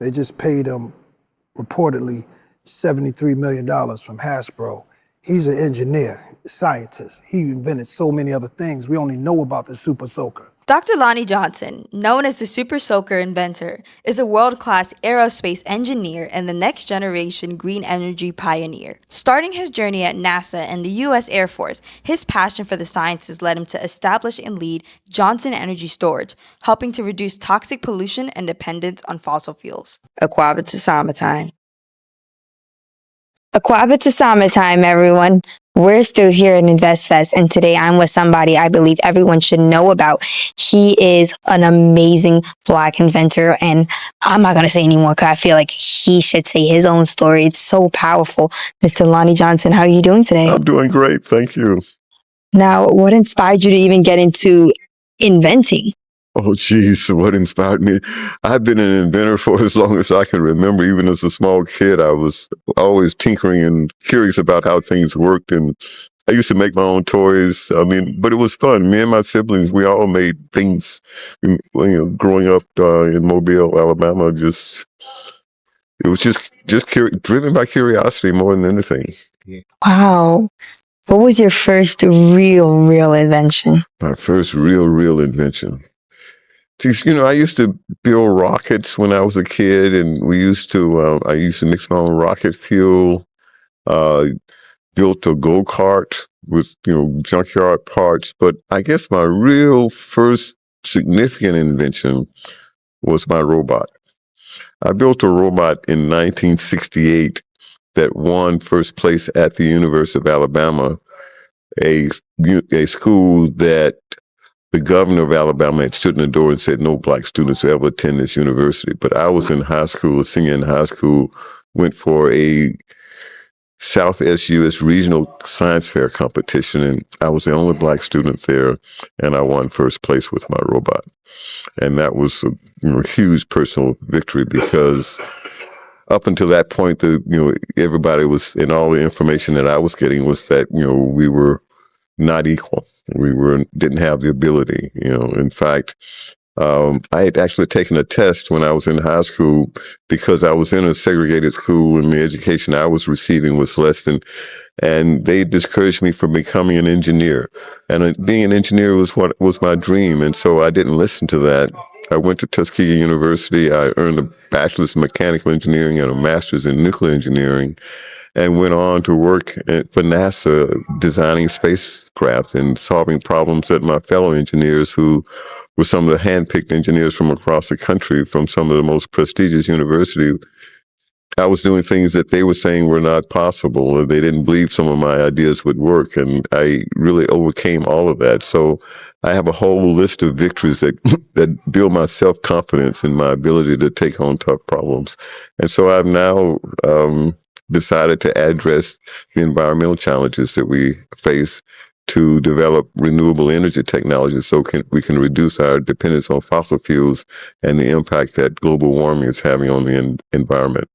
They just paid him reportedly $73 million from Hasbro. He's an engineer, scientist. He invented so many other things. We only know about the Super Soaker. Dr. Lonnie Johnson, known as the Super Soaker inventor, is a world-class aerospace engineer and the next-generation green energy pioneer. Starting his journey at NASA and the U.S. Air Force, his passion for the sciences led him to establish and lead Johnson Energy Storage, helping to reduce toxic pollution and dependence on fossil fuels. Akwaaba to SamaTime. Akwaaba to SamaTime, everyone. We're still here at InvestFest, and today I'm with somebody I believe everyone should know about. He is an amazing Black inventor, and I'm not going to say anymore because I feel like he should say his own story. It's so powerful. Mr. Lonnie Johnson, how are you doing today? I'm doing great, thank you. Now, what inspired you to even get into inventing? Oh, geez, what inspired me? I've been an inventor for as long as I can remember. Even as a small kid, I was always tinkering and curious about how things worked. And I used to make my own toys. But it was fun. Me and my siblings, we all made things. Growing up in Mobile, Alabama, it was just driven by curiosity more than anything. Wow. What was your first real invention? My first real invention. I used to build rockets when I was a kid, and I used to mix my own rocket fuel, built a go-kart with, junkyard parts. But I guess my real first significant invention was my robot. I built a robot in 1968 that won first place at the University of Alabama, a school that the governor of Alabama had stood in the door and said no Black students will ever attend this university. But I was in high school, a senior in high school, went for a South SUS regional science fair competition, and I was the only Black student there, and I won first place with my robot. And that was a huge personal victory because up until that point, everybody was, and all the information that I was getting was that, we were not equal. We didn't have the ability, In fact, I had actually taken a test when I was in high school because I was in a segregated school and the education I was receiving was less than, and they discouraged me from becoming an engineer. And being an engineer was my dream. And so I didn't listen to that. I went to Tuskegee University. I earned a bachelor's in mechanical engineering and a master's in nuclear engineering, and went on to work for NASA designing spacecraft and solving problems that my fellow engineers, who were some of the hand-picked engineers from across the country from some of the most prestigious universities, I was doing things that they were saying were not possible, and they didn't believe some of my ideas would work, and I really overcame all of that. So I have a whole list of victories that build my self-confidence and my ability to take on tough problems. And so I've now decided to address the environmental challenges that we face to develop renewable energy technologies so we can reduce our dependence on fossil fuels and the impact that global warming is having on the environment.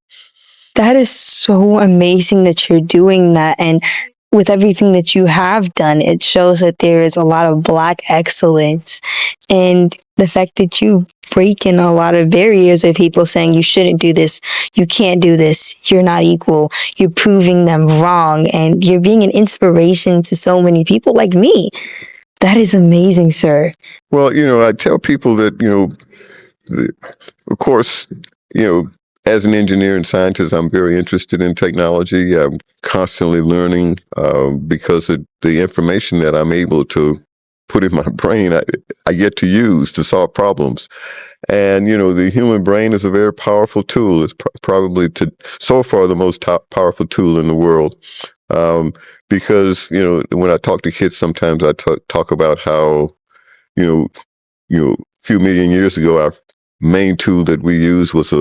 That is so amazing that you're doing that. And with everything that you have done, it shows that there is a lot of Black excellence. And the fact that you break in a lot of barriers of people saying you shouldn't do this, you can't do this, you're not equal, you're proving them wrong, and you're being an inspiration to so many people like me. That is amazing, sir. Well, I tell people that, of course, as an engineer and scientist, I'm very interested in technology. I'm constantly learning because of the information that I'm able to put in my brain, I get to use to solve problems. And, the human brain is a very powerful tool. It's probably so far the most powerful tool in the world. Because, when I talk to kids, sometimes I talk about how, a few million years ago, our main tool that we used was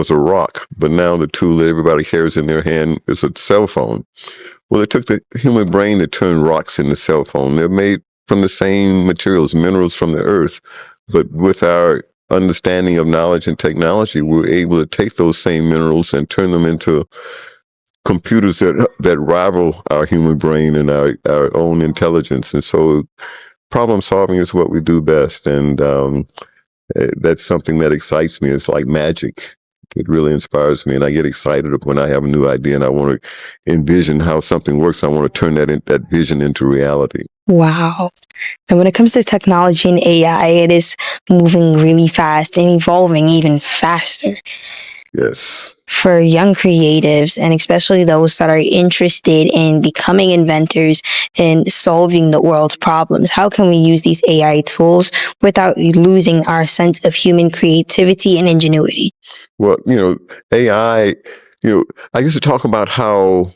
a rock, but now the tool that everybody carries in their hand is a cell phone. Well, it took the human brain to turn rocks into cell phone. They're made from the same materials, minerals from the earth, but with our understanding of knowledge and technology, we're able to take those same minerals and turn them into computers that rival our human brain and our own intelligence. And so problem solving is what we do best. And that's something that excites me. It's like magic. It really inspires me, and I get excited when I have a new idea and I want to envision how something works. I want to turn that vision into reality. Wow. And when it comes to technology and AI, it is moving really fast and evolving even faster. Yes. For young creatives, and especially those that are interested in becoming inventors and solving the world's problems, how can we use these AI tools without losing our sense of human creativity and ingenuity? Well, AI, I used to talk about how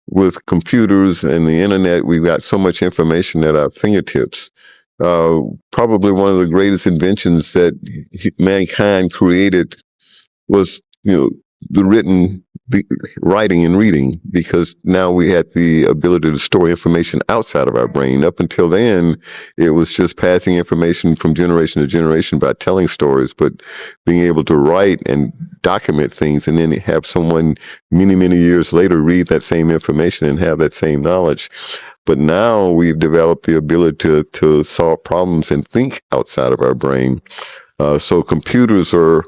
with computers and the internet, we've got so much information at our fingertips. Probably one of the greatest inventions that mankind created was, the writing and reading, because now we had the ability to store information outside of our brain. Up until then, it was just passing information from generation to generation by telling stories, but being able to write and document things and then have someone many, many years later read that same information and have that same knowledge. But now we've developed the ability to solve problems and think outside of our brain. So computers are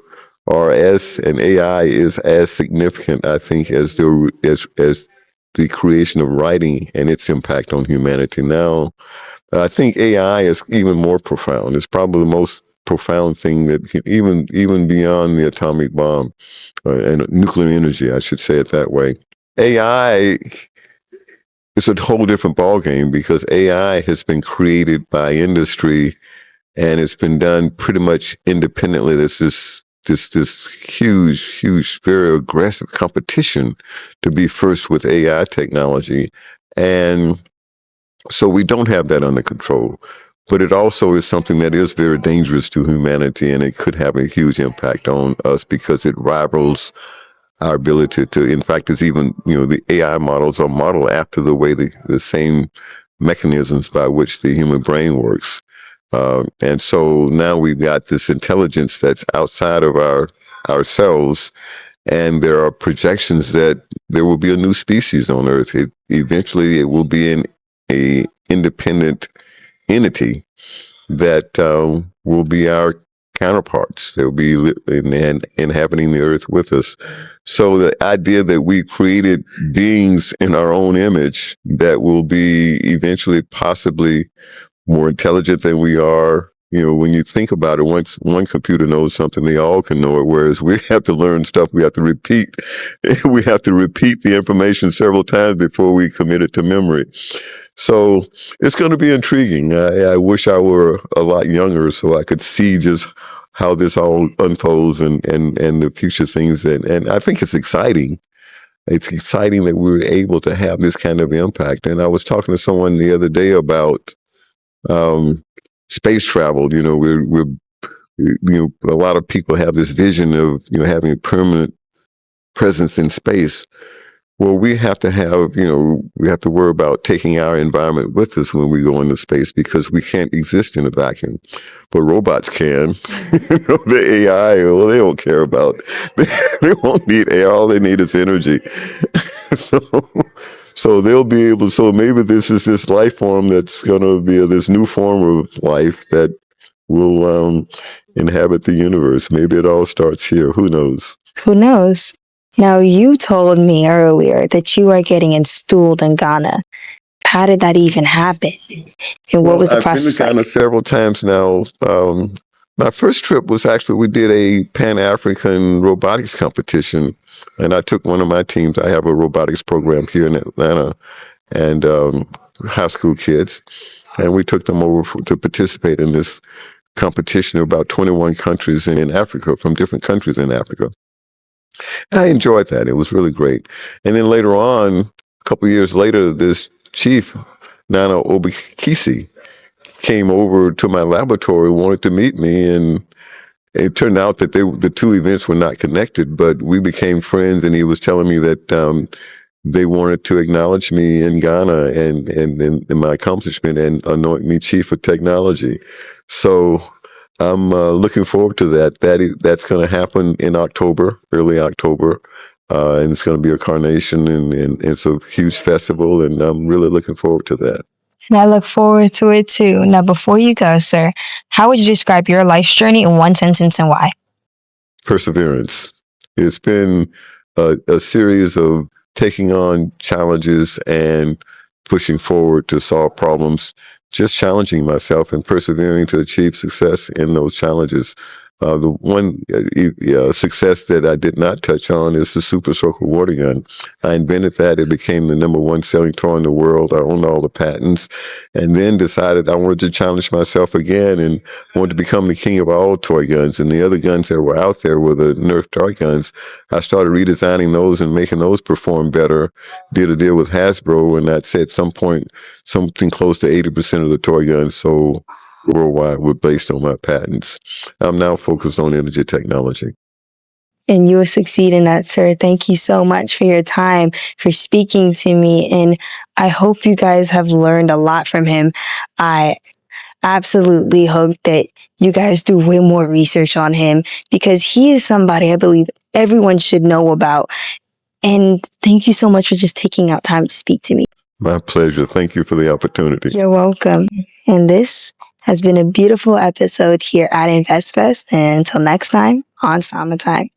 and AI is as significant, I think, as the creation of writing and its impact on humanity. Now, I think AI is even more profound. It's probably the most profound thing that even beyond the atomic bomb and nuclear energy, I should say it that way. AI is a whole different ballgame, because AI has been created by industry and it's been done pretty much independently. There's this huge, very aggressive competition to be first with AI technology. And so we don't have that under control. But it also is something that is very dangerous to humanity, and it could have a huge impact on us because it rivals our ability to, in fact, it's even, the AI models are modeled after the way the same mechanisms by which the human brain works. And so now we've got this intelligence that's outside of ourselves, and there are projections that there will be a new species on Earth. Eventually, it will be an independent entity that will be our counterparts. They'll be inhabiting the Earth with us. So the idea that we created beings in our own image that will be eventually possibly more intelligent than we are. When you think about it, once one computer knows something, they all can know it, whereas we have to learn stuff. We have to repeat. We have to repeat the information several times before we commit it to memory. So it's going to be intriguing. I wish I were a lot younger so I could see just how this all unfolds and the future things. And I think it's exciting. It's exciting that we're able to have this kind of impact. And I was talking to someone the other day about space travel. We're a lot of people have this vision of having a permanent presence in space. Well, we have to worry about taking our environment with us when we go into space, because we can't exist in a vacuum. But robots can. The AI, well, they don't care about. They won't need air. All they need is energy. So they'll be able. So maybe this is this life form that's going to be this new form of life that will inhabit the universe. Maybe it all starts here. Who knows? Who knows? Now, you told me earlier that you are getting installed in Ghana. How did that even happen? And what was the process like? I've been to Ghana several times now. My first trip was actually, we did a Pan-African robotics competition, and I took one of my teams. I have a robotics program here in Atlanta, and high school kids, and we took them over to participate in this competition of about 21 countries in Africa, from different countries in Africa. I enjoyed that. It was really great. And then later on, a couple of years later, this chief, Nana Obikisi, came over to my laboratory, wanted to meet me, and it turned out that the two events were not connected, but we became friends, and he was telling me that they wanted to acknowledge me in Ghana and my accomplishment and anoint me chief of technology. So I'm looking forward to that. That's going to happen in October, early October, and it's going to be a carnation, and it's a huge festival, and I'm really looking forward to that. And I look forward to it too. Now, before you go, sir, how would you describe your life's journey in one sentence and why? Perseverance. It's been a series of taking on challenges and pushing forward to solve problems, just challenging myself and persevering to achieve success in those challenges. The one success that I did not touch on is the Super Soaker water gun. I invented that. It became the #1 selling toy in the world. I owned all the patents, and then decided I wanted to challenge myself again and wanted to become the king of all toy guns. And the other guns that were out there were the Nerf dart guns. I started redesigning those and making those perform better. Did a deal with Hasbro, and that said, at some point, something close to 80% of the toy guns sold worldwide were based on my patents. I'm now focused on energy technology. And you will succeed in that, sir. Thank you so much for your time, for speaking to me. And I hope you guys have learned a lot from him. I absolutely hope that you guys do way more research on him, because he is somebody I believe everyone should know about. And thank you so much for just taking out time to speak to me. My pleasure. Thank you for the opportunity. You're welcome. And this has been a beautiful episode here at InvestFest. And until next time on SamaTime.